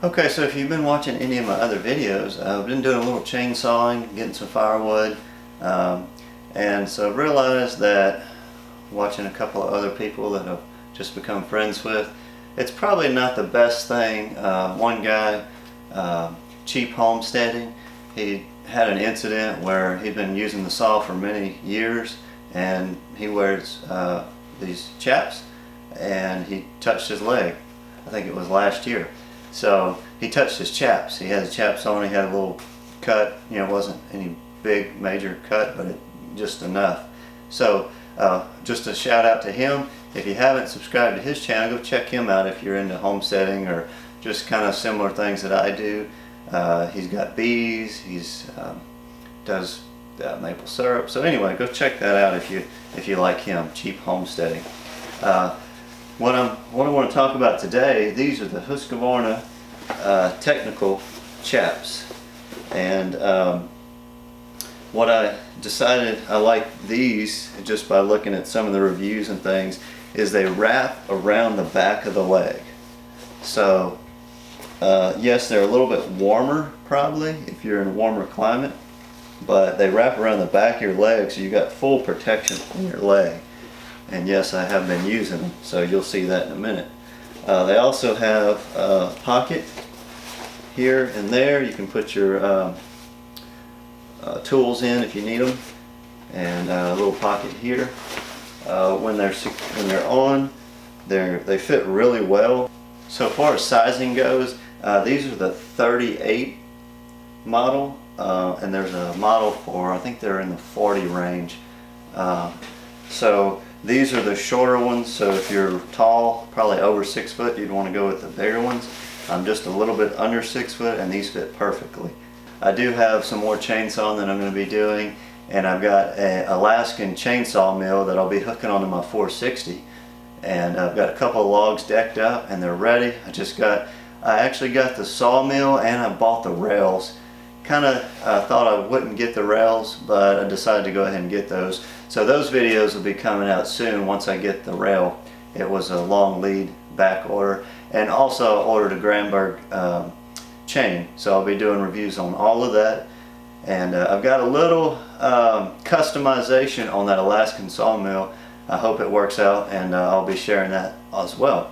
Okay, so if you've been watching any of my other videos, I've been doing a little chainsawing, getting some firewood, and so I realized that watching a couple of other people that I've just become friends with, it's probably not the best thing. One guy, Cheap Homesteading, he had an incident where he'd been using the saw for many years, and he wears these chaps, and he touched his leg. I think it was last year. So he touched his chaps. He had the chaps on. He had a little cut. You know, it wasn't any big major cut, but just enough. So just a shout out to him. If you haven't subscribed to his channel, go check him out if you're into homesteading or just kind of similar things that I do. He's got bees. He's does maple syrup. So anyway, go check that out if you like him. Cheap Homesteading. What I want to talk about today, these are the Husqvarna Technical Chaps, and what I decided I like these just by looking at some of the reviews and things is they wrap around the back of the leg. So yes, they're a little bit warmer probably if you're in a warmer climate, but they wrap around the back of your leg, so you got full protection on your leg. And yes, I have been using them, so you'll see that in a minute. They also have a pocket here and there. You can put your tools in if you need them, and a little pocket here. When they're on, they fit really well. So far as sizing goes, these are the 38 model, and there's a model for, I think they're in the 40 range. So these are the shorter ones, so if you're tall, probably over 6 foot, you'd want to go with the bigger ones. I'm just a little bit under 6 foot, and these fit perfectly. I do have some more chainsawing that I'm going to be doing, and I've got an Alaskan chainsaw mill that I'll be hooking onto my 460. And I've got a couple of logs decked up, and they're ready. I actually got the sawmill, and I bought the rails. Kind of thought I wouldn't get the rails, but I decided to go ahead and get those. So those videos will be coming out soon once I get the rail. It was a long lead back order, and also I ordered a Granberg chain, so I'll be doing reviews on all of that. And I've got a little customization on that Alaskan sawmill. I hope it works out, and I'll be sharing that as well.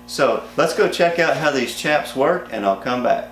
So let's go check out how these chaps work, and I'll come back.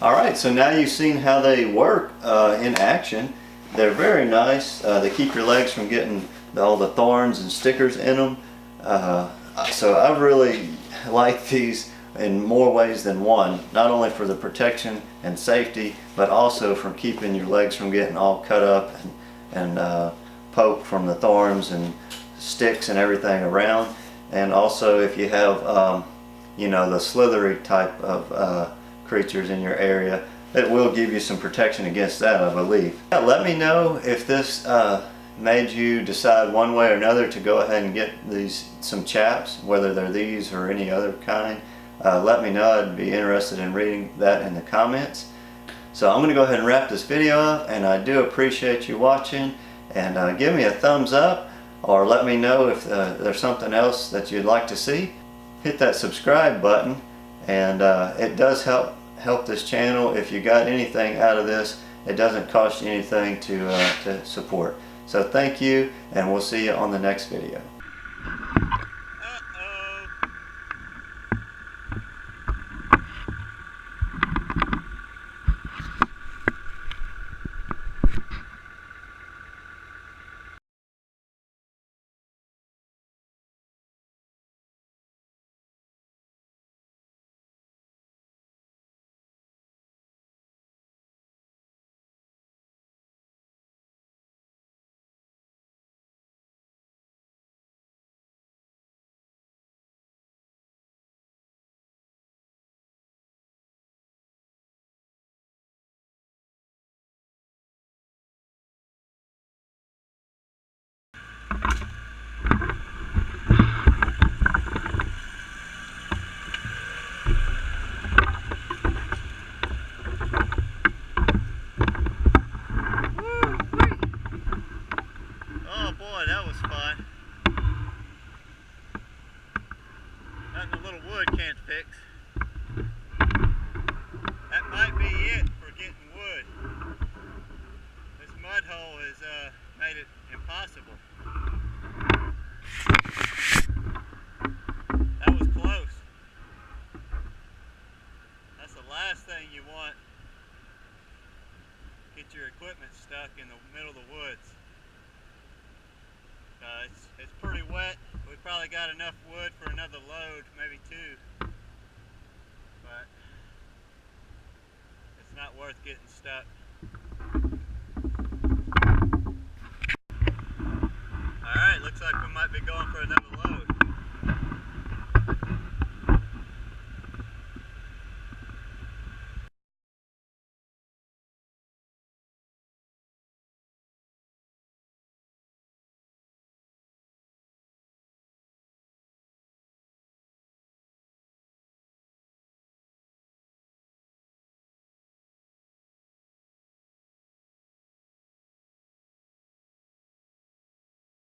Alright, so now you've seen how they work in action. They're very nice. They keep your legs from getting all the thorns and stickers in them. So I really like these in more ways than one, not only for the protection and safety, but also from keeping your legs from getting all cut up and poked from the thorns and sticks and everything around. And also if you have you know, the slithery type of creatures in your area, it will give you some protection against that, I believe. Yeah, let me know if this made you decide one way or another to go ahead and get some chaps, whether they're these or any other kind. Let me know. I'd be interested in reading that in the comments. So I'm going to go ahead and wrap this video up, and I do appreciate you watching, and give me a thumbs up or let me know if there's something else that you'd like to see. Hit that subscribe button, and it does help this channel. If you got anything out of this, it doesn't cost you anything to support. So thank you, and we'll see you on the next video. Oh boy, that was fun. Nothing a little wood can't fix. That might be it for getting wood. This mud hole has made it impossible. That was close. That's the last thing you want. Get your equipment stuck in the middle of the woods. It's pretty wet. We probably got enough wood for another load, maybe two. But it's not worth getting stuck. Alright, looks like we might be going for another load.